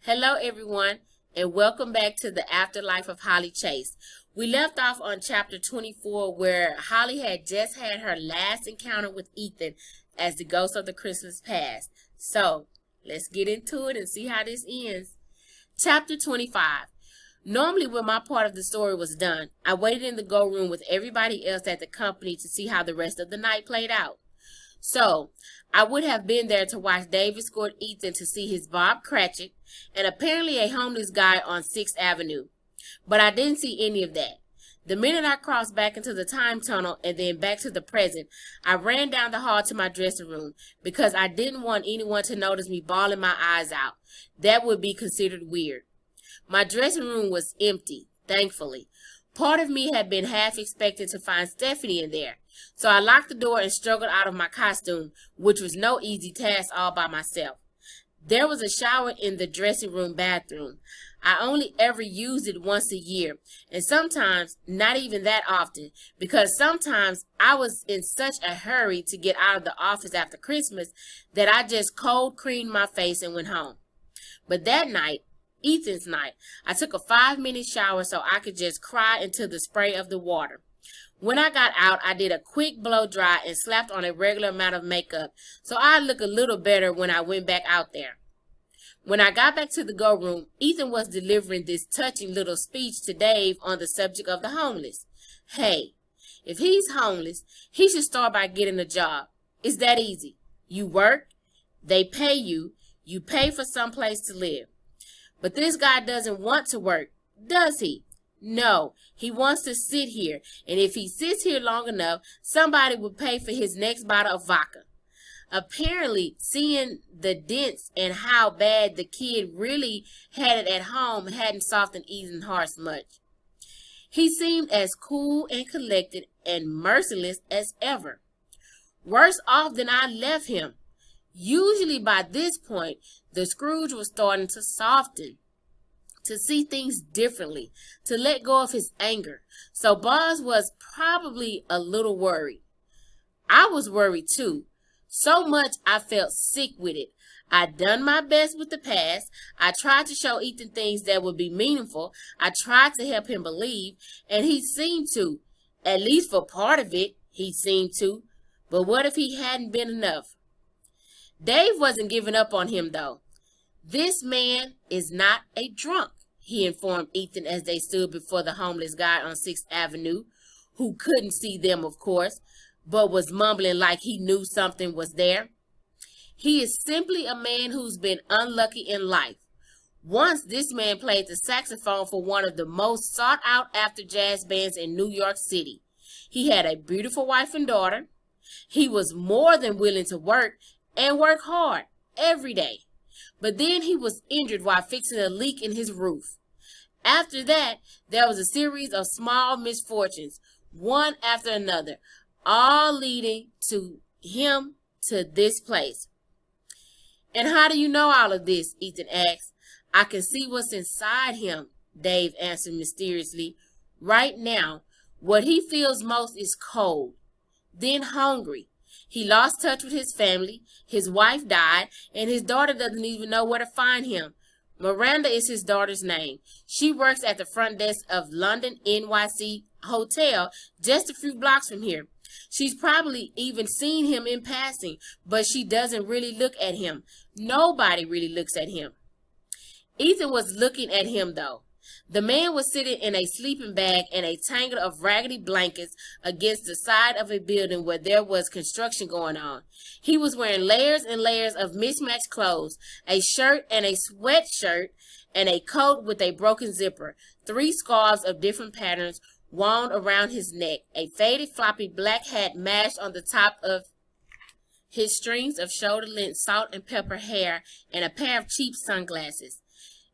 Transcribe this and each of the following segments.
Hello, everyone, and welcome back to the Afterlife of Holly Chase. We left off on chapter 24, where Holly had just had her last encounter with Ethan as the ghost of the Christmas past. So, let's get into it and see how this ends. Chapter 25. Normally, when my part of the story was done, I waited in the go room with everybody else at the company to see how the rest of the night played out. So, I would have been there to watch Dave escort Ethan to see his Bob Cratchit and apparently a homeless guy on 6th Avenue. But I didn't see any of that. The minute I crossed back into the time tunnel and then back to the present, I ran down the hall to my dressing room because I didn't want anyone to notice me bawling my eyes out. That would be considered weird. My dressing room was empty, thankfully. Part of me had been half expecting to find Stephanie in there. So I locked the door and struggled out of my costume, which was no easy task all by myself. There was a shower in the dressing room bathroom. I only ever used it once a year, and sometimes not even that often, because sometimes I was in such a hurry to get out of the office after Christmas that I just cold creamed my face and went home. But that night, Ethan's night, I took a 5-minute shower so I could just cry into the spray of the water. When I got out, I did a quick blow dry and slapped on a regular amount of makeup so I'd look a little better when I went back out there. When I got back to the go room, Ethan was delivering this touching little speech to Dave on the subject of the homeless. Hey, if he's homeless, he should start by getting a job. It's that easy. You work, they pay you, you pay for someplace to live. But this guy doesn't want to work, does he? No, he wants to sit here, and if he sits here long enough, somebody will pay for his next bottle of vodka. Apparently, seeing the dents and how bad the kid really had it at home hadn't softened Ethan's heart much. He seemed as cool and collected and merciless as ever. Worse off than I left him. Usually by this point, the Scrooge was starting to soften, to see things differently, to let go of his anger. So Boz was probably a little worried. I was worried too. So much I felt sick with it. I'd done my best with the past. I tried to show Ethan things that would be meaningful. I tried to help him believe, and he seemed to. At least for part of it, he seemed to. But what if he hadn't been enough? Dave wasn't giving up on him, though. This man is not a drunk, he informed Ethan as they stood before the homeless guy on 6th Avenue, who couldn't see them, of course, but was mumbling like he knew something was there. He is simply a man who's been unlucky in life. Once this man played the saxophone for one of the most sought-out after jazz bands in New York City. He had a beautiful wife and daughter. He was more than willing to work, and work hard, every day. But then he was injured while fixing a leak in his roof. After that, there was a series of small misfortunes, one after another, all leading to him to this place. And how do you know all of this? Ethan asked. I can see what's inside him, Dave answered mysteriously. Right now, what he feels most is cold, then hungry. He lost touch with his family, his wife died, and his daughter doesn't even know where to find him. Miranda is his daughter's name. She works at the front desk of London NYC Hotel just a few blocks from here. She's probably even seen him in passing, but she doesn't really look at him. Nobody really looks at him. Ethan was looking at him, though. The man was sitting in a sleeping bag and a tangle of raggedy blankets against the side of a building where there was construction going on. He was wearing layers and layers of mismatched clothes, a shirt and a sweatshirt, and a coat with a broken zipper, 3 scarves of different patterns wound around his neck, a faded floppy black hat mashed on the top of his strings of shoulder-length salt and pepper hair, and a pair of cheap sunglasses.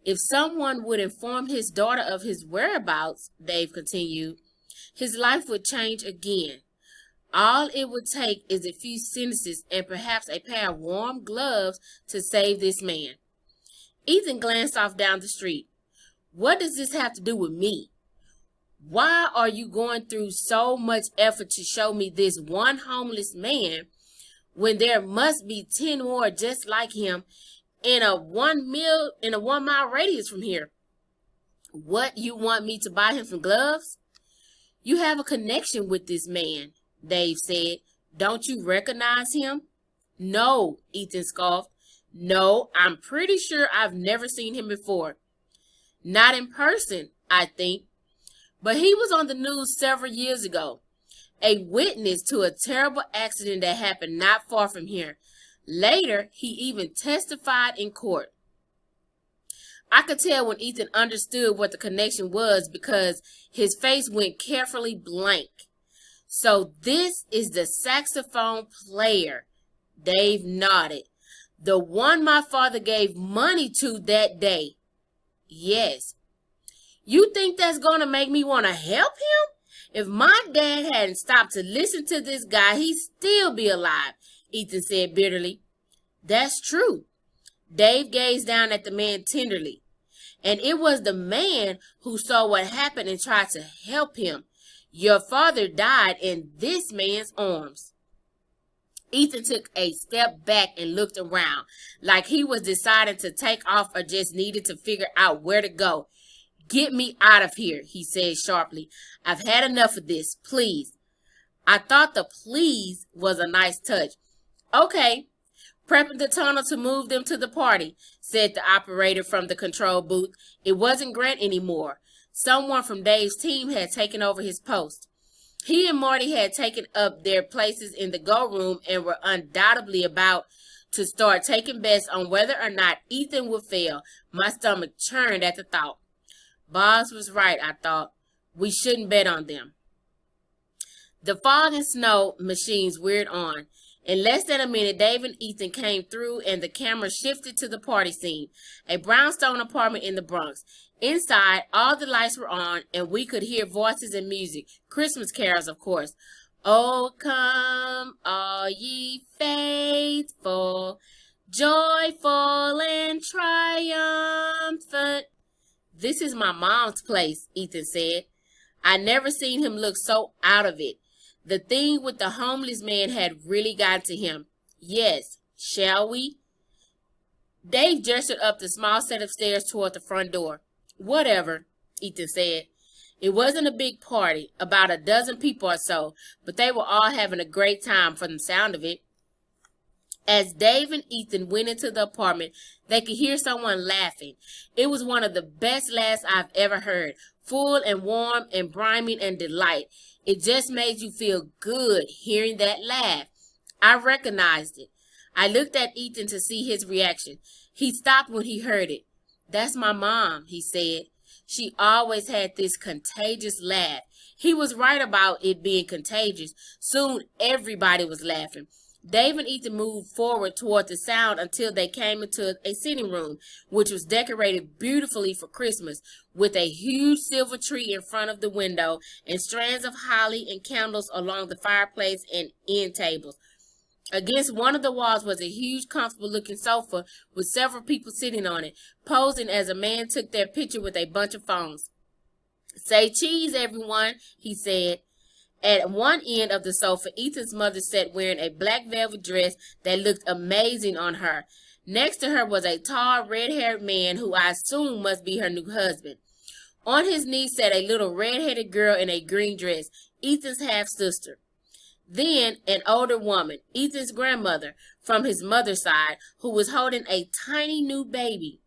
If someone would inform his daughter of his whereabouts, Dave continued, his life would change again. All it would take is a few sentences and perhaps a pair of warm gloves to save this man. Ethan glanced off down the street. What does this have to do with me? Why are you going through so much effort to show me this one homeless man when there must be 10 more just like him in a 1 mile radius from here. What, you want me to buy him some gloves? You have a connection with this man, Dave said. Don't you recognize him? No, Ethan scoffed. No, I'm pretty sure I've never seen him before. Not in person, I think. But he was on the news several years ago. A witness to a terrible accident that happened not far from here. Later, he even testified in court. I could tell when Ethan understood what the connection was because his face went carefully blank. So this is the saxophone player. Dave nodded. The one my father gave money to that day. Yes. You think that's going to make me want to help him? If my dad hadn't stopped to listen to this guy, he'd still be alive, Ethan said bitterly. That's true. Dave gazed down at the man tenderly. And it was the man who saw what happened and tried to help him. Your father died in this man's arms. Ethan took a step back and looked around, like he was deciding to take off or just needed to figure out where to go. Get me out of here, he said sharply. I've had enough of this, please. I thought the please was a nice touch. Okay, prepping the tunnel to move them to the party, said the operator from the control booth. It wasn't Grant anymore. Someone from Dave's team had taken over his post. He and Marty had taken up their places in the go room and were undoubtedly about to start taking bets on whether or not Ethan would fail. My stomach churned at the thought. Boz was right, I thought. We shouldn't bet on them. The fog and snow machines whirred on. In less than a minute, Dave and Ethan came through and the camera shifted to the party scene, a brownstone apartment in the Bronx. Inside, all the lights were on and we could hear voices and music, Christmas carols, of course. Oh, come, all ye faithful, joyful and triumphant. This is my mom's place, Ethan said. I never seen him look so out of it. The thing with the homeless man had really gotten to him. Yes, shall we? Dave gestured up the small set of stairs toward the front door. Whatever, Ethan said. It wasn't a big party, about a dozen people or so, but they were all having a great time from the sound of it. As Dave and Ethan went into the apartment, they could hear someone laughing. It was one of the best laughs I've ever heard, full and warm and brimming and delight. It just made you feel good hearing that laugh. I recognized it. I looked at Ethan to see his reaction. He stopped when he heard it. That's my mom, he said. She always had this contagious laugh. He was right about it being contagious. Soon everybody was laughing. Dave and Ethan moved forward toward the sound until they came into a sitting room, which was decorated beautifully for Christmas, with a huge silver tree in front of the window and strands of holly and candles along the fireplace and end tables. Against one of the walls was a huge, comfortable-looking sofa with several people sitting on it, posing as a man took their picture with a bunch of phones. Say cheese, everyone, he said. At one end of the sofa, Ethan's mother sat wearing a black velvet dress that looked amazing on her. Next to her was a tall, red-haired man who I assume must be her new husband. On his knee sat a little red-headed girl in a green dress, Ethan's half-sister. Then an older woman, Ethan's grandmother, from his mother's side, who was holding a tiny new baby.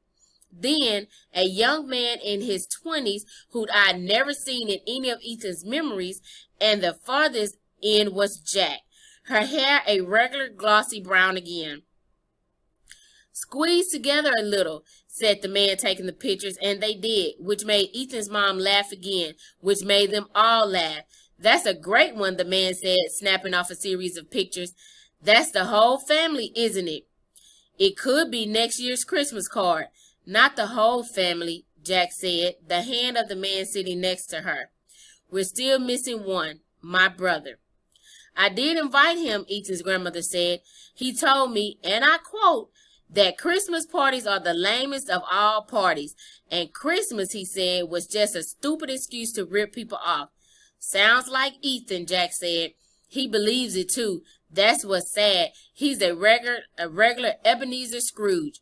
Then a young man in his 20s who I'd never seen in any of Ethan's memories, and the farthest end was Jack, her hair a regular glossy brown again. Squeeze together a little, said the man taking the pictures, and they did, which made Ethan's mom laugh again, which made them all laugh. That's a great one, the man said, snapping off a series of pictures. That's the whole family, isn't it? It could be next year's Christmas card. Not the whole family, Jack said, the hand of the man sitting next to her. We're still missing one, my brother. I did invite him, Ethan's grandmother said. He told me, and I quote, that Christmas parties are the lamest of all parties. And Christmas, he said, was just a stupid excuse to rip people off. Sounds like Ethan, Jack said. He believes it too. That's what's sad. He's a regular Ebenezer Scrooge.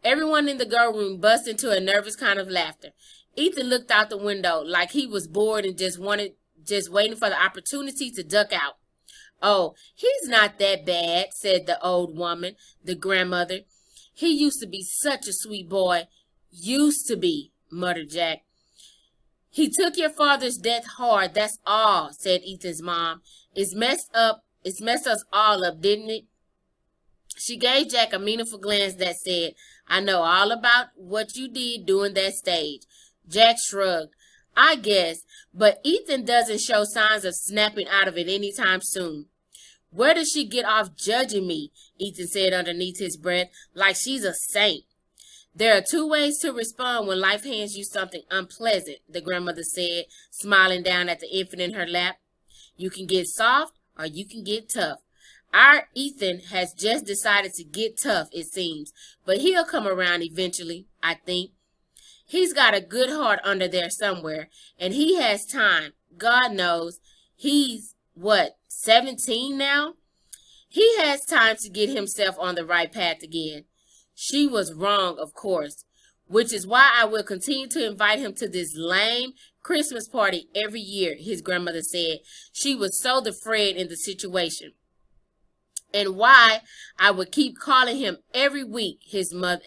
Everyone in the girl room burst into a nervous kind of laughter. Ethan looked out the window like he was bored and just waiting for the opportunity to duck out. "Oh, he's not that bad," said the old woman, the grandmother. "He used to be such a sweet boy." "Used to be," muttered Jack. "He took your father's death hard, that's all," said Ethan's mom. It's messed us all up, didn't it?" She gave Jack a meaningful glance that said, "I know all about what you did during that stage." Jack shrugged. "I guess, but Ethan doesn't show signs of snapping out of it anytime soon." "Where does she get off judging me?" Ethan said underneath his breath, "like she's a saint." "There are two ways to respond when life hands you something unpleasant," the grandmother said, smiling down at the infant in her lap. "You can get soft or you can get tough. Our Ethan has just decided to get tough, it seems, but he'll come around eventually, I think. He's got a good heart under there somewhere, and he has time. God knows. He's, 17 now? He has time to get himself on the right path again." She was wrong, of course, which is why I will continue to invite him to this lame Christmas party every year, his grandmother said. She was so the Fred in the situation. "And why I would keep calling him every week,"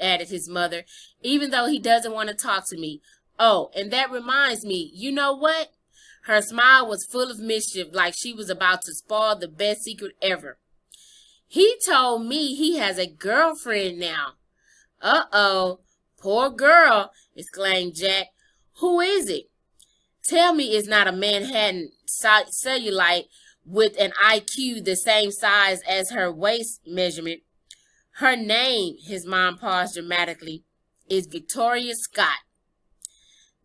added his mother, "even though he doesn't want to talk to me. Oh, and that reminds me, you know what?" Her smile was full of mischief, like she was about to spoil the best secret ever. "He told me he has a girlfriend now." "Uh-oh, poor girl," exclaimed Jack. "Who is it?" "Tell me it's not a Manhattan cellulite with an IQ the same size as her waist measurement. Her name," his mom paused dramatically, "is Victoria Scott."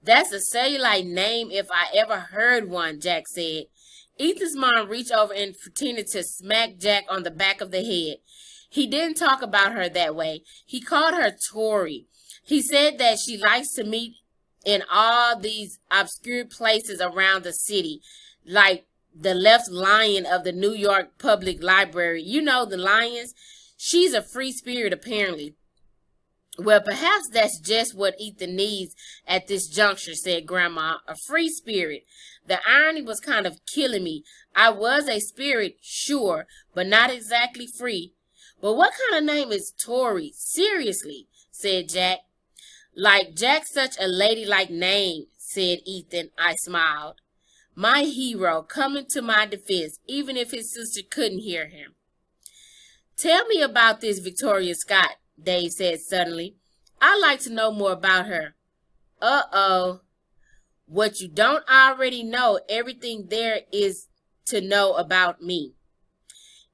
"That's a cellulite name if I ever heard one," Jack said. Ethan's mom reached over and pretended to smack Jack on the back of the head. "He didn't talk about her that way. He called her Tori. He said that she likes to meet in all these obscure places around the city, like the left lion of the New York Public Library. You know, the lions. She's a free spirit, apparently." "Well, perhaps that's just what Ethan needs at this juncture," said Grandma. "A free spirit." The irony was kind of killing me. I was a spirit, sure, but not exactly free. "But what kind of name is Tori? Seriously," said Jack. "Like Jack's such a ladylike name," said Ethan. I smiled. My hero coming to my defense, even if his sister couldn't hear him. "Tell me about this Victoria Scott," Dave said suddenly. "I'd like to know more about her." "Uh-oh. What you don't already know, everything there is to know about me."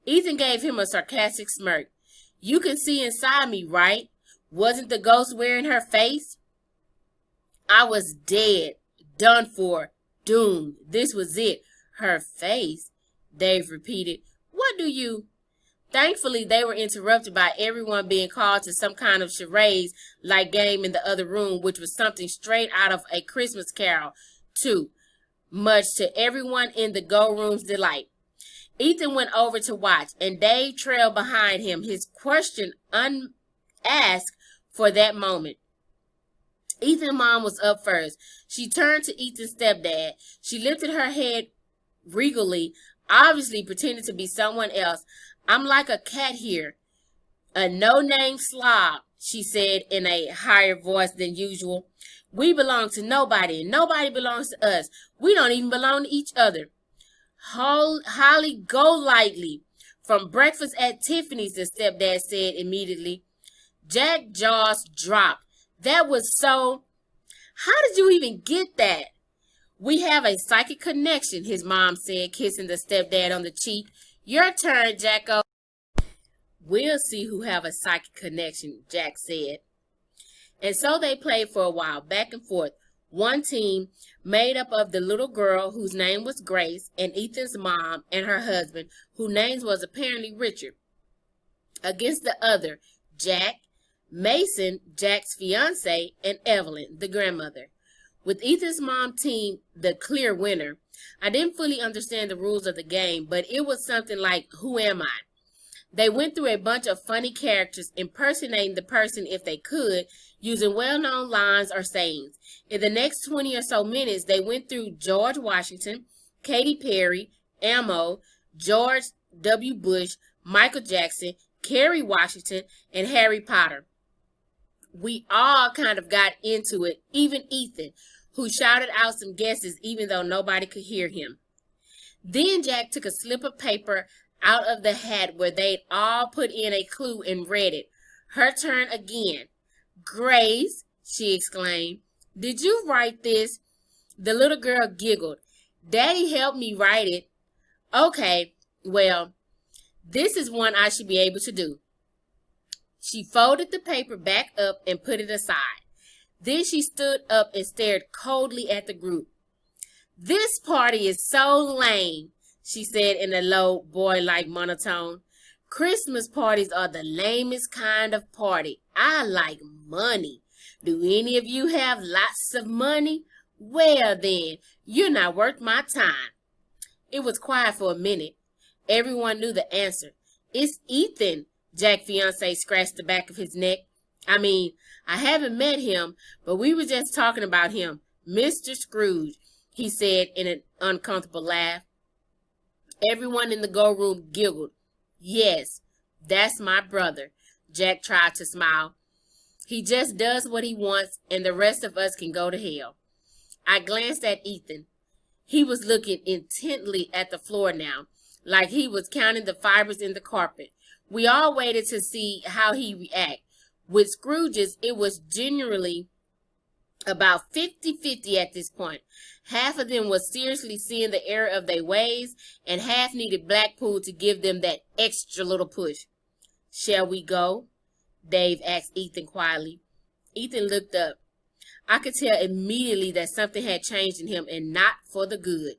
Ethan gave him a sarcastic smirk. "You can see inside me, right? Wasn't the ghost wearing her face?" "I was dead, done for, doomed. This was it." "Her face," Dave repeated. "What do you—" Thankfully, they were interrupted by everyone being called to some kind of charades-like game in the other room, which was something straight out of A Christmas Carol, too, much to everyone in the Go Room's delight. Ethan went over to watch, and Dave trailed behind him, his question unasked for that moment. Ethan's mom was up first. She turned to Ethan's stepdad. She lifted her head regally, obviously pretending to be someone else. "I'm like a cat here. A no-name slob," she said in a higher voice than usual. "We belong to nobody, and nobody belongs to us. We don't even belong to each other." "Holly, go lightly. From breakfast at Tiffany's," the stepdad said immediately. Jack's jaws dropped. That was so... How did you even get that? "We have a psychic connection," his mom said, kissing the stepdad on the cheek. "Your turn, Jacko." "We'll see who have a psychic connection," Jack said. And so they played for a while, back and forth. One team made up of the little girl whose name was Grace, and Ethan's mom and her husband, whose name was apparently Richard, against the other, Jack, Mason, Jack's fiance, and Evelyn, the grandmother. With Ethan's mom team the clear winner. I didn't fully understand the rules of the game, but it was something like, "Who am I?" They went through a bunch of funny characters, impersonating the person if they could, using well-known lines or sayings. In the next 20 or so minutes, they went through George Washington, Katy Perry, Elmo, George W. Bush, Michael Jackson, Kerry Washington, and Harry Potter. We all kind of got into it, even Ethan, who shouted out some guesses even though nobody could hear him. Then Jack took a slip of paper out of the hat where they'd all put in a clue and read it. Her turn again. "Grace," she exclaimed, "did you write this?" The little girl giggled. "Daddy helped me write it." "Okay, well, this is one I should be able to do." She folded the paper back up and put it aside. Then she stood up and stared coldly at the group. "This party is so lame," she said in a low, boy-like monotone. "Christmas parties are the lamest kind of party. I like money. Do any of you have lots of money? Well then, you're not worth my time." It was quiet for a minute. Everyone knew the answer. "It's Ethan." Jack's fiance scratched the back of his neck. "I mean, I haven't met him, but we were just talking about him. Mr. Scrooge," he said in an uncomfortable laugh. Everyone in the go room giggled. "Yes, that's my brother." Jack tried to smile. "He just does what he wants, and the rest of us can go to hell." I glanced at Ethan. He was looking intently at the floor now, like he was counting the fibers in the carpet. We all waited to see how he'd react. With Scrooge's, it was generally about 50-50 at this point. Half of them was seriously seeing the error of their ways, and half needed Blackpool to give them that extra little push. "Shall we go?" Dave asked Ethan quietly. Ethan looked up. I could tell immediately that something had changed in him, and not for the good.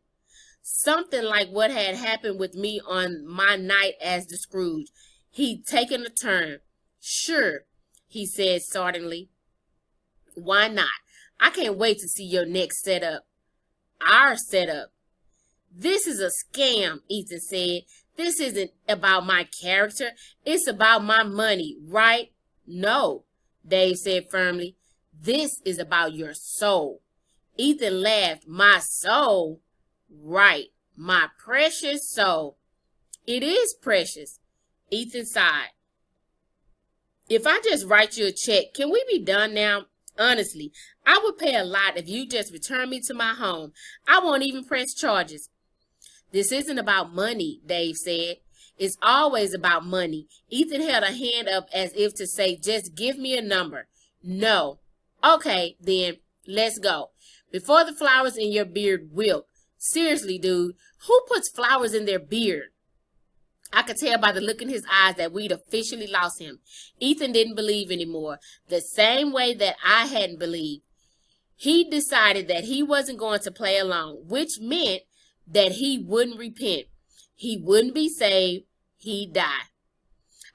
Something like what had happened with me on my night as the Scrooge. He'd taken a turn. "Sure," he said sardonly. "Why not? I can't wait to see your next setup." "Our setup." "This is a scam," Ethan said. "This isn't about my character. It's about my money, right?" "No," Dave said firmly. "This is about your soul." Ethan laughed. "My soul?" "Right, my precious soul." "It is precious." Ethan sighed. "If I just write you a check, can we be done now? Honestly, I would pay a lot if you just return me to my home. I won't even press charges." "This isn't about money," Dave said. "It's always about money." Ethan held a hand up as if to say, "Just give me a number." "No." "Okay, then, let's go. Before the flowers in your beard wilt. Seriously, dude, who puts flowers in their beard?" I could tell by the look in his eyes that we'd officially lost him. Ethan didn't believe anymore, the same way that I hadn't believed. He decided that he wasn't going to play along, which meant that he wouldn't repent. He wouldn't be saved. He'd die.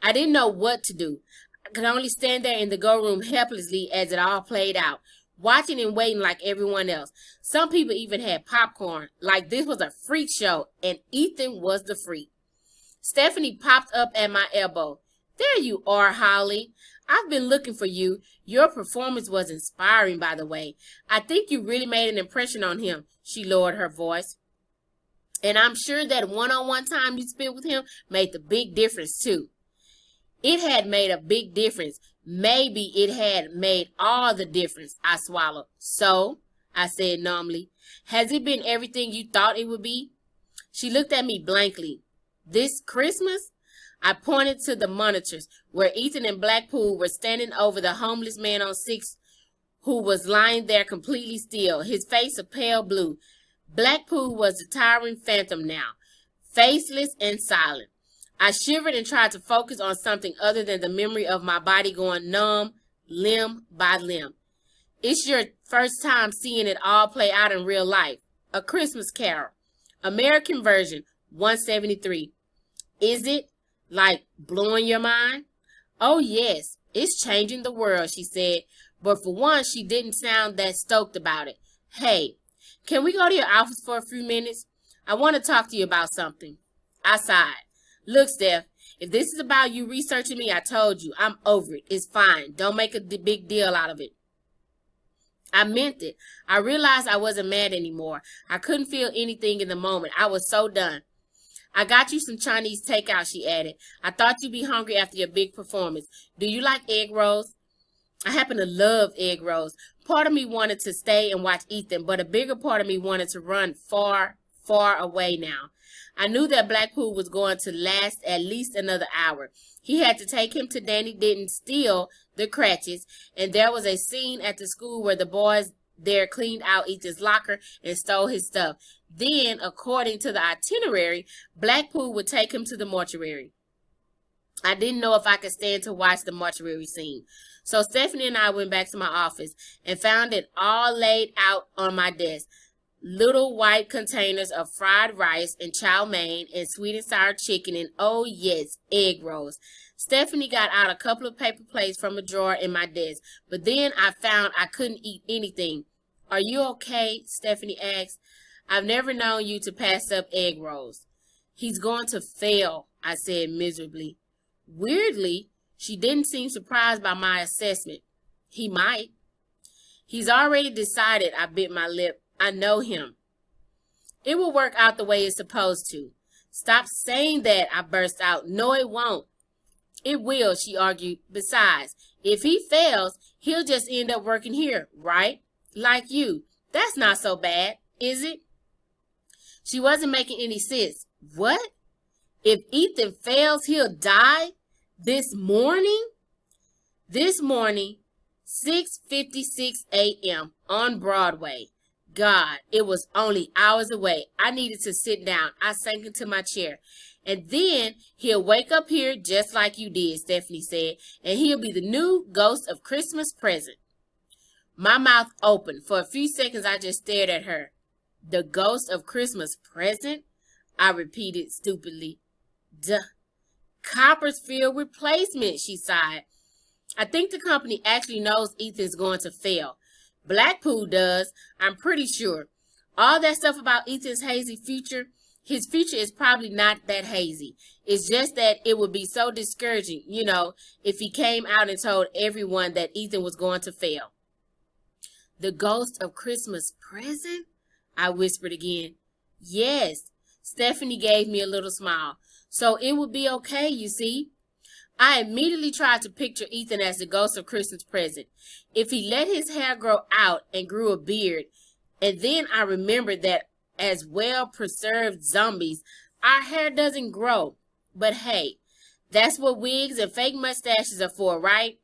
I didn't know what to do. I could only stand there in the go room helplessly as it all played out, watching and waiting like everyone else. Some people even had popcorn, like this was a freak show, and Ethan was the freak. Stephanie popped up at my elbow. "There you are, Holly. I've been looking for you. Your performance was inspiring, by the way. I think you really made an impression on him." She lowered her voice. "And I'm sure that one-on-one time you spent with him made the big difference, too." It had made a big difference. Maybe it had made all the difference. I swallowed. "So," I said numbly, "has it been everything you thought it would be?" She looked at me blankly. "This Christmas?" I pointed to the monitors where Ethan and Blackpool were standing over the homeless man on 6th who was lying there completely still, his face a pale blue. Blackpool was the towering phantom now, faceless and silent. I shivered and tried to focus on something other than the memory of my body going numb, limb by limb. "It's your first time seeing it all play out in real life. A Christmas Carol. American version, 173. Is it, like, blowing your mind?" "Oh, yes, it's changing the world," she said. But for once, she didn't sound that stoked about it. "Hey, can we go to your office for a few minutes? I want to talk to you about something." I sighed. "Look, Steph, If this is about you researching me, I told you, I'm over it. It's fine. Don't make a big deal out of it. I meant it. I realized I wasn't mad anymore. I couldn't feel anything in the moment. I was so done. I got you some Chinese takeout, she added. I thought you'd be hungry after your big performance. Do you like egg rolls? I happen to love egg rolls. Part of me wanted to stay and watch Ethan, but a bigger part of me wanted to run far, far away now. I knew that Blackpool was going to last at least another hour. He had to take him to Danny Denton's steal the Cratchits, and there was a scene at the school where the boys there cleaned out Ethan's locker and stole his stuff. Then, according to the itinerary, Blackpool would take him to the mortuary. I didn't know if I could stand to watch the mortuary scene. So Stephanie and I went back to my office and found it all laid out on my desk. Little white containers of fried rice and chow mein and sweet and sour chicken and, oh yes, egg rolls. Stephanie got out a couple of paper plates from a drawer in my desk, but then I found I couldn't eat anything. Are you okay? Stephanie asked. I've never known you to pass up egg rolls. He's going to fail, I said miserably. Weirdly, she didn't seem surprised by my assessment. He might. He's already decided, I bit my lip. I know him. It will work out the way it's supposed to. Stop saying that, I burst out. No, it won't. It will, she argued. Besides, if he fails, he'll just end up working here, right? Like you. That's not so bad, is it? She wasn't making any sense. What? If Ethan fails, he'll die? This morning? This morning, 6:56 a.m. on Broadway. God, it was only hours away. I needed to sit down. I sank into my chair. And then he'll wake up here just like you did, Stephanie said, and he'll be the new ghost of Christmas present. My mouth opened. For a few seconds, I just stared at her. The ghost of Christmas present? I repeated stupidly. Duh. Coppersfield replacement, she sighed. I think the company actually knows Ethan's going to fail. Blackpool does, I'm pretty sure. All that stuff about Ethan's hazy future, his future is probably not that hazy. It's just that it would be so discouraging, if he came out and told everyone that Ethan was going to fail. The ghost of Christmas present? I whispered again. Yes. Stephanie gave me a little smile. So it would be okay, you see. I immediately tried to picture Ethan as the ghost of Christmas present. If he let his hair grow out and grew a beard, and then I remembered that as well-preserved zombies, our hair doesn't grow. But hey, that's what wigs and fake mustaches are for, right?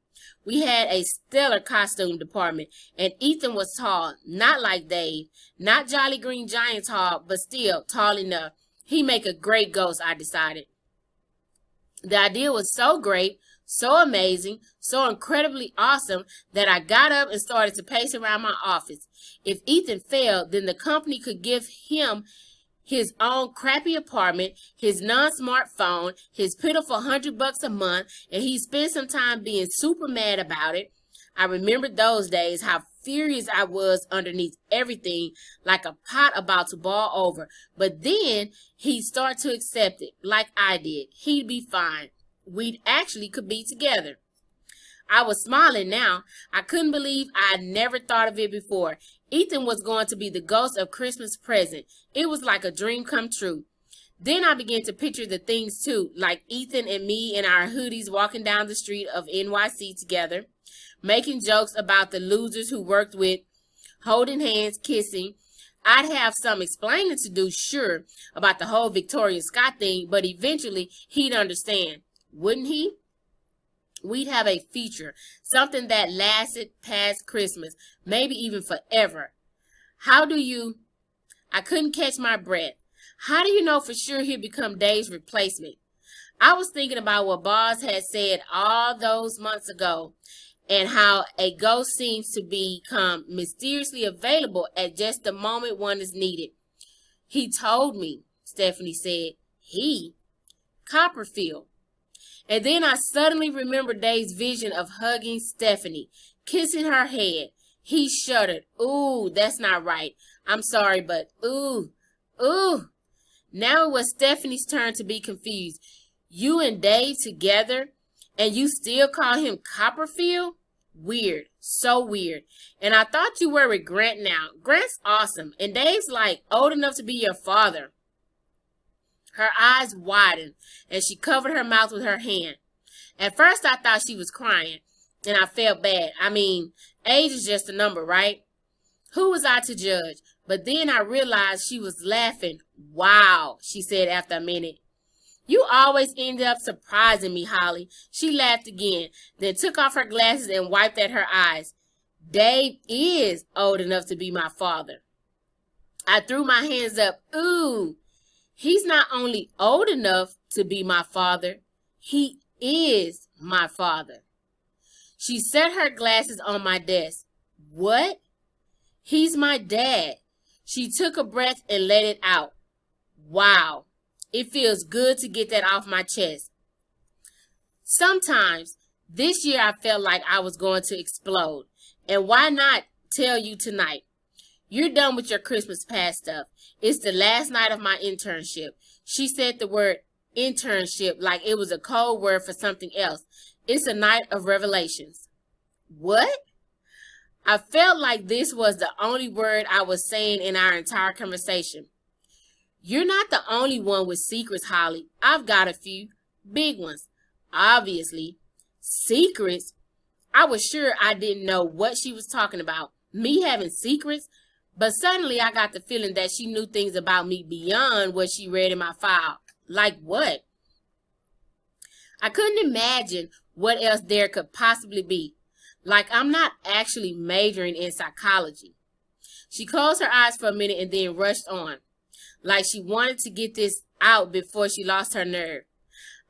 We had a stellar costume department, and Ethan was tall, not like Dave, not Jolly Green Giant tall, but still tall enough. He'd make a great ghost, I decided. The idea was so great, so amazing, so incredibly awesome that I got up and started to pace around my office. If Ethan failed, then the company could give him his own crappy apartment, his non-smart phone, his pitiful $100 a month, and he'd spend some time being super mad about it. I remembered those days, how furious I was underneath everything, like a pot about to boil over. But then he'd start to accept it, like I did. He'd be fine. We'd actually could be together. I was smiling now. I couldn't believe I'd never thought of it before. Ethan was going to be the ghost of Christmas present. It was like a dream come true. Then I began to picture the things too, like Ethan and me in our hoodies walking down the street of NYC together, making jokes about the losers who worked with, holding hands, kissing. I'd have some explaining to do, sure, about the whole Victoria Scott thing, but eventually he'd understand. Wouldn't he? We'd have a feature, something that lasted past Christmas, maybe even forever. I couldn't catch my breath. How do you know for sure he'll become Dave's replacement? I was thinking about what Boz had said all those months ago, and how a ghost seems to become mysteriously available at just the moment one is needed. He told me, Stephanie said. He? Copperfield. And then I suddenly remembered Dave's vision of hugging Stephanie, kissing her head. He shuddered. Ooh, that's not right. I'm sorry, but ooh. Now it was Stephanie's turn to be confused. You and Dave together, and you still call him Copperfield? Weird. So weird. And I thought you were with Grant now. Grant's awesome. And Dave's like old enough to be your father. Her eyes widened, and she covered her mouth with her hand. At first, I thought she was crying, and I felt bad. I mean, age is just a number, right? Who was I to judge? But then I realized she was laughing. Wow, she said after a minute. You always end up surprising me, Holly. She laughed again, then took off her glasses and wiped at her eyes. Dave is old enough to be my father. I threw my hands up. Ooh, he's not only old enough to be my father, he is my father. She set her glasses on my desk. What? He's my dad. She took a breath and let it out. Wow. It feels good to get that off my chest. Sometimes this year I felt like I was going to explode. And why not tell you tonight? You're done with your Christmas past stuff. It's the last night of my internship. She said the word internship like it was a code word for something else. It's a night of revelations. What? I felt like this was the only word I was saying in our entire conversation. You're not the only one with secrets, Holly. I've got a few. Big ones. Obviously. Secrets? I was sure I didn't know what she was talking about. Me having secrets? But suddenly I got the feeling that she knew things about me beyond what she read in my file. Like what? I couldn't imagine what else there could possibly be. Like I'm not actually majoring in psychology. She closed her eyes for a minute and then rushed on. Like she wanted to get this out before she lost her nerve.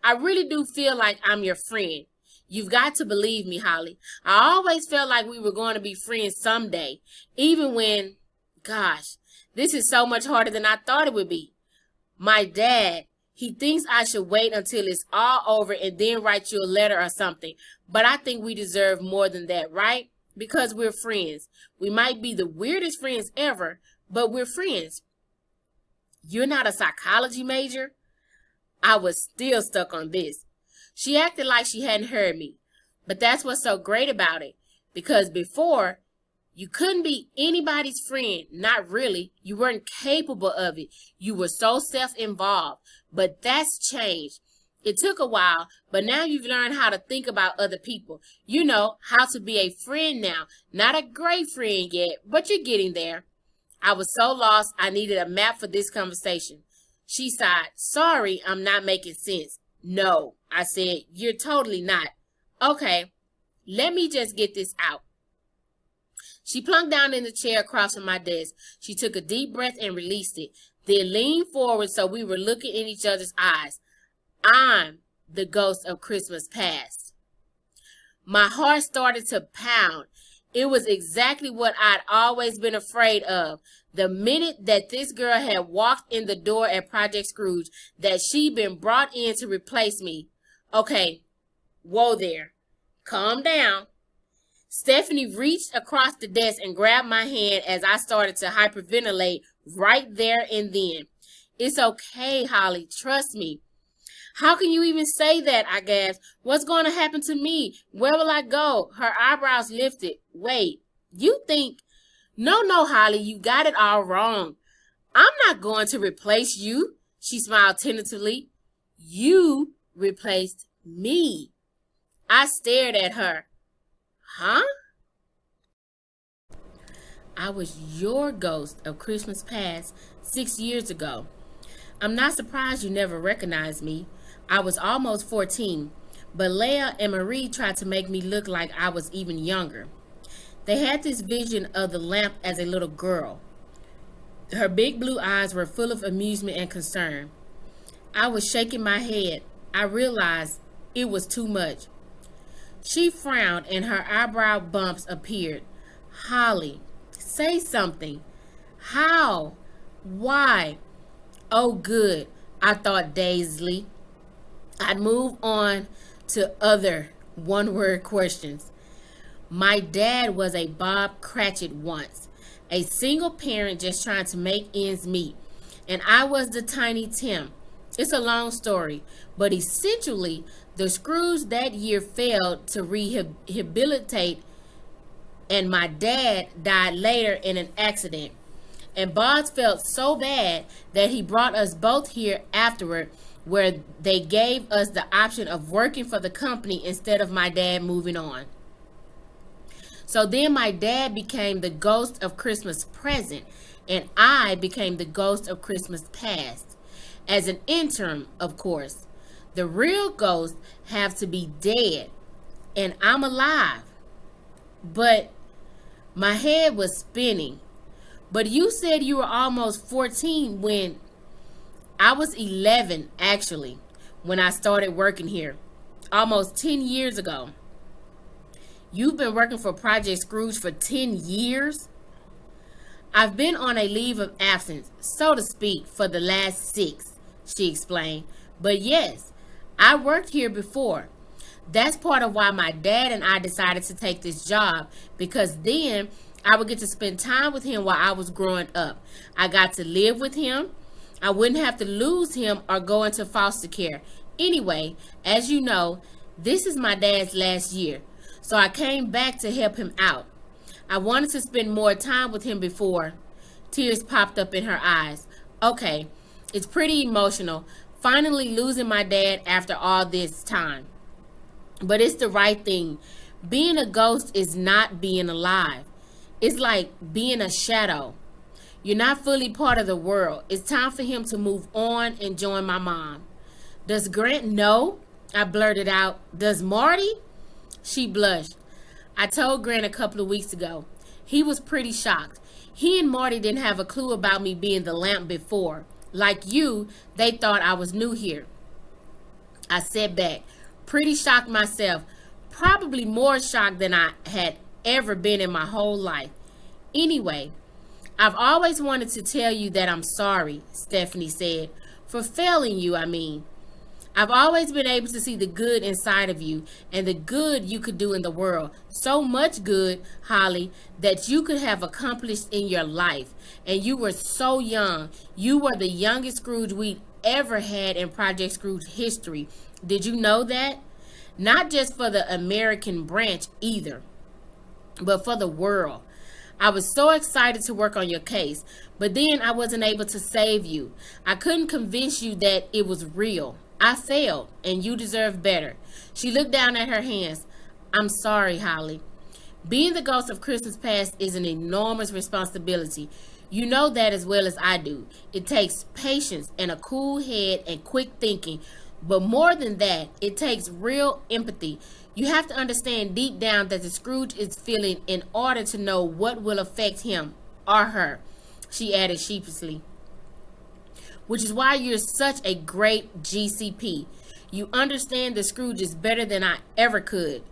I really do feel like I'm your friend. You've got to believe me, Holly. I always felt like we were going to be friends someday. Even when, gosh, this is so much harder than I thought it would be. My dad, he thinks I should wait until it's all over and then write you a letter or something. But I think we deserve more than that, right? Because we're friends. We might be the weirdest friends ever, but we're friends. You're not a psychology major? I was still stuck on this. She acted like she hadn't heard me. But that's what's so great about it. Because before, you couldn't be anybody's friend. Not really. You weren't capable of it. You were so self-involved. But that's changed. It took a while, but now you've learned how to think about other people. You know how to be a friend now. Not a great friend yet, but you're getting there. I was so lost, I needed a map for this conversation. She sighed. Sorry, I'm not making sense. No, I said, you're totally not. Okay, let me just get this out. She plunked down in the chair across from my desk. She took a deep breath and released it, then leaned forward so we were looking in each other's eyes. I'm the ghost of Christmas past. My heart started to pound. It was exactly what I'd always been afraid of. The minute that this girl had walked in the door at Project Scrooge, that she'd been brought in to replace me. Okay, whoa there. Calm down. Stephanie reached across the desk and grabbed my hand as I started to hyperventilate right there and then. It's okay, Holly. Trust me. How can you even say that? I gasped. What's going to happen to me? Where will I go? Her eyebrows lifted. Wait, you think... No, Holly, you got it all wrong. I'm not going to replace you. She smiled tentatively. You replaced me. I stared at her. Huh? I was your ghost of Christmas past 6 years ago. I'm not surprised you never recognized me. I was almost 14, but Leah and Marie tried to make me look like I was even younger. They had this vision of the lamp as a little girl. Her big blue eyes were full of amusement and concern. I was shaking my head. I realized it was too much. She frowned and her eyebrow bumps appeared. Holly, say something. How? Why? Oh, good, I thought dazedly. I'd move on to other one-word questions. My dad was a Bob Cratchit once, a single parent just trying to make ends meet. And I was the Tiny Tim, It's a long story, but essentially, the Scrooge that year failed to rehabilitate, and my dad died later in an accident. And Boggs felt so bad that he brought us both here afterward, where they gave us the option of working for the company instead of my dad moving on. So then my dad became the ghost of Christmas present, and I became the ghost of Christmas past. As an interim, of course. The real ghosts have to be dead, and I'm alive. But my head was spinning. But you said you were almost 14 when I was 11, actually, when I started working here, almost 10 years ago. You've been working for Project Scrooge for 10 years? I've been on a leave of absence, so to speak, for the last 6, she explained. But yes, I worked here before. That's part of why my dad and I decided to take this job, because then I would get to spend time with him while I was growing up. I got to live with him. I wouldn't have to lose him or go into foster care. Anyway, as you know, this is my dad's last year, so I came back to help him out. I wanted to spend more time with him before. Tears popped up in her eyes. Okay, it's pretty emotional, finally losing my dad after all this time. But it's the right thing. Being a ghost is not being alive. It's like being a shadow. You're not fully part of the world. It's time for him to move on and join my mom. Does Grant know? I blurted out. Does Marty? She blushed. I told Grant a couple of weeks ago. He was pretty shocked. He and Marty didn't have a clue about me being the lamp before. Like you, they thought I was new here. I sat back, pretty shocked myself, probably more shocked than I had ever been in my whole life. Anyway, I've always wanted to tell you that I'm sorry, Stephanie said. For failing you, I mean. I've always been able to see the good inside of you and the good you could do in the world. So much good, Holly, that you could have accomplished in your life. And you were so young. You were the youngest Scrooge we'd ever had in Project Scrooge history. Did you know that? Not just for the American branch either, but for the world. I was so excited to work on your case, but then I wasn't able to save you. I couldn't convince you that it was real. I failed, and you deserve better. She looked down at her hands. I'm sorry, Holly. Being the ghost of Christmas past is an enormous responsibility. You know that as well as I do. It takes patience and a cool head and quick thinking. But more than that, it takes real empathy. You have to understand deep down that the Scrooge is feeling in order to know what will affect him or her, she added sheepishly. Which is why you're such a great GCP. You understand the Scrooge is better than I ever could.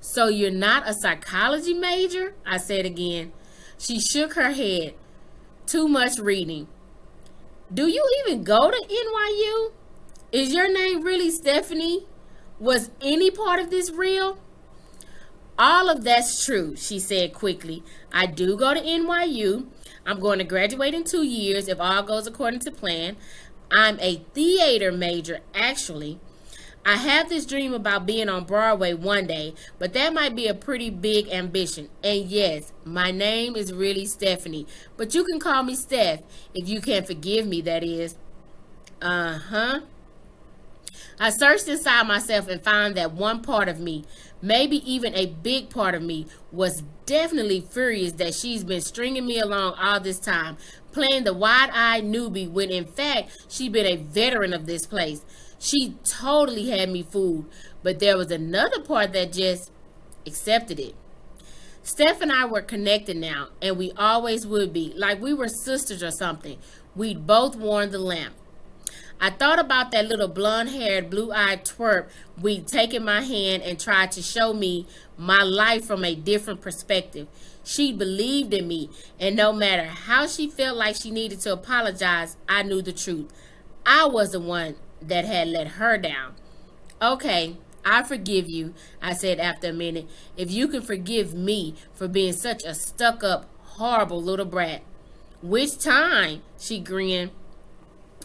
So you're not a psychology major? I said again. She shook her head. Too much reading. Do you even go to NYU? Is your name really Stephanie? Was any part of this real? All of that's true, she said quickly. I do go to NYU. I'm going to graduate in 2 years if all goes according to plan. I'm a theater major, actually. I have this dream about being on Broadway one day, but that might be a pretty big ambition. And yes, my name is really Stephanie, but you can call me Steph if you can forgive me, that is. Uh-huh. I searched inside myself and found that one part of me, maybe even a big part of me, was definitely furious that she's been stringing me along all this time, playing the wide-eyed newbie when in fact she'd been a veteran of this place. She totally had me fooled, but there was another part that just accepted it. Steph and I were connected now, and we always would be, like we were sisters or something. We'd both worn the lamp. I thought about that little blonde-haired, blue-eyed twerp we'd taken my hand and tried to show me my life from a different perspective. She believed in me, and no matter how she felt like she needed to apologize, I knew the truth. I was the one that had let her down. Okay, I forgive you, I said after a minute, if you can forgive me for being such a stuck-up, horrible little brat. Which time? She grinned.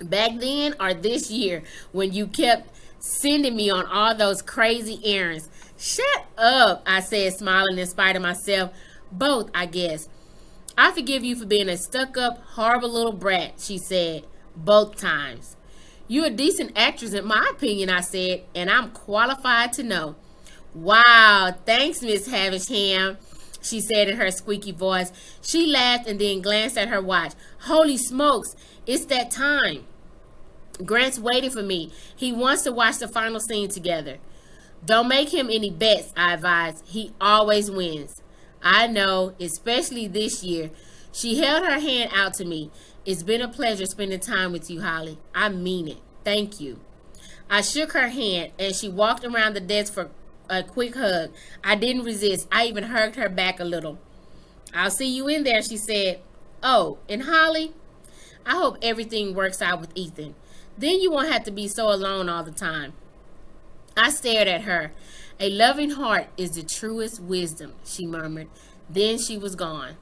Back then or this year when you kept sending me on all those crazy errands? Shut up, I said, smiling in spite of myself. Both, I guess. I forgive you for being a stuck-up, horrible little brat, she said. Both times. You're a decent actress in my opinion, I said, and I'm qualified to know. Wow, thanks, Miss Havisham, she said in her squeaky voice. She laughed and then glanced at her watch. Holy smokes, it's that time. Grant's waiting for me. He wants to watch the final scene together. Don't make him any bets, I advised. He always wins. I know, especially this year. She held her hand out to me. It's been a pleasure spending time with you, Holly. I mean it. Thank you. I shook her hand and she walked around the desk for a quick hug. I didn't resist. I even hugged her back a little. I'll see you in there, she said. Oh, and Holly, I hope everything works out with Ethan. Then you won't have to be so alone all the time. I stared at her. A loving heart is the truest wisdom, she murmured. Then she was gone.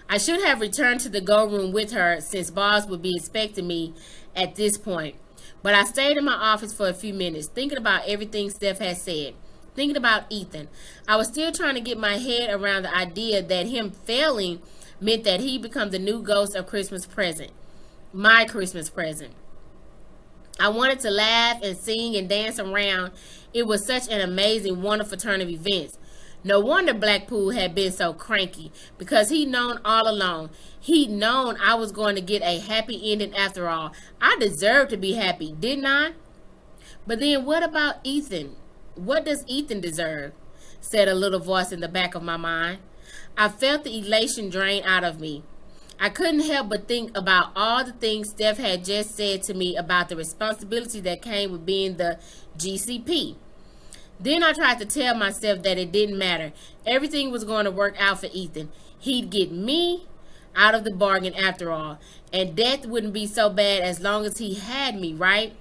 I should have returned to the go room with her since Boss would be expecting me at this point. But I stayed in my office for a few minutes, thinking about everything Steph had said. Thinking about Ethan. I was still trying to get my head around the idea that him failing meant that he become the new ghost of Christmas present. My Christmas present. I wanted to laugh and sing and dance around. It was such an amazing, wonderful turn of events. No wonder Blackpool had been so cranky, because he'd known all along. He'd known I was going to get a happy ending after all. I deserved to be happy, didn't I? But then what about Ethan? What does Ethan deserve? Said a little voice in the back of my mind. I felt the elation drain out of me. I couldn't help but think about all the things Steph had just said to me about the responsibility that came with being the GCP. Then I tried to tell myself that it didn't matter. Everything was going to work out for Ethan. He'd get me out of the bargain after all. And death wouldn't be so bad as long as he had me, right?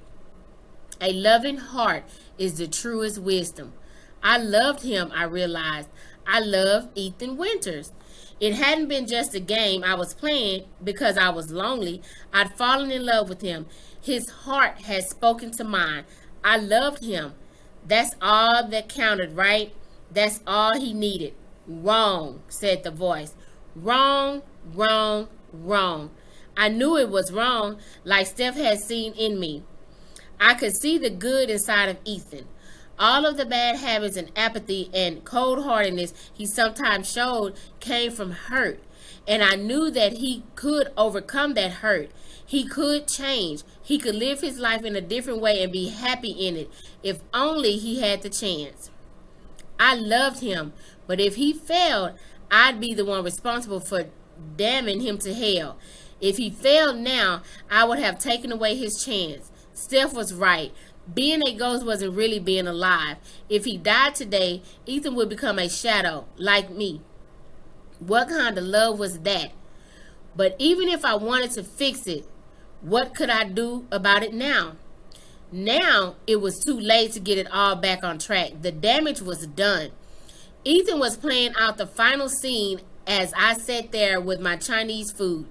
A loving heart is the truest wisdom. I loved him, I realized. I loved Ethan Winters. It hadn't been just a game I was playing because I was lonely. I'd fallen in love with him. His heart had spoken to mine. I loved him. That's all that counted, right? That's all he needed. Wrong, said the voice. Wrong, wrong, wrong. I knew it was wrong, like Steph had seen in me. I could see the good inside of Ethan. All of the bad habits and apathy and cold-heartedness he sometimes showed came from hurt. And I knew that he could overcome that hurt. He could change. He could live his life in a different way and be happy in it, if only he had the chance. I loved him, but if he failed, I'd be the one responsible for damning him to hell. If he failed now, I would have taken away his chance. Steph was right. Being a ghost wasn't really being alive. If he died today, Ethan would become a shadow, like me. What kind of love was that? But even if I wanted to fix it, what could I do about it now? Now it was too late to get it all back on track. The damage was done. Ethan was playing out the final scene as I sat there with my Chinese food.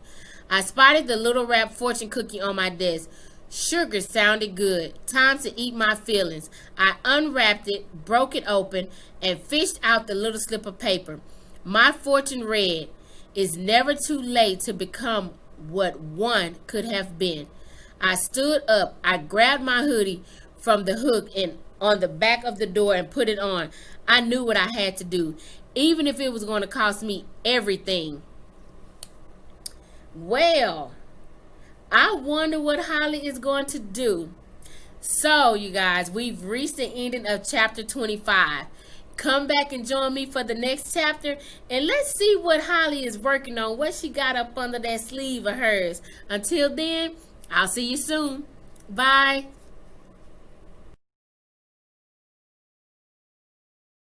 I spotted the little wrapped fortune cookie on my desk. Sugar sounded good. Time to eat my feelings. I unwrapped it, broke it open, and fished out the little slip of paper. My fortune read, "It's never too late to become what one could have been." I stood up. I grabbed my hoodie from the hook and on the back of the door and put it on. I knew what I had to do, even if it was going to cost me everything. Well, I wonder what Holly is going to do. So, you guys, we've reached the ending of chapter 25. Come back and join me for the next chapter, and let's see what Holly is working on, what she got up under that sleeve of hers. Until then, I'll see you soon. Bye.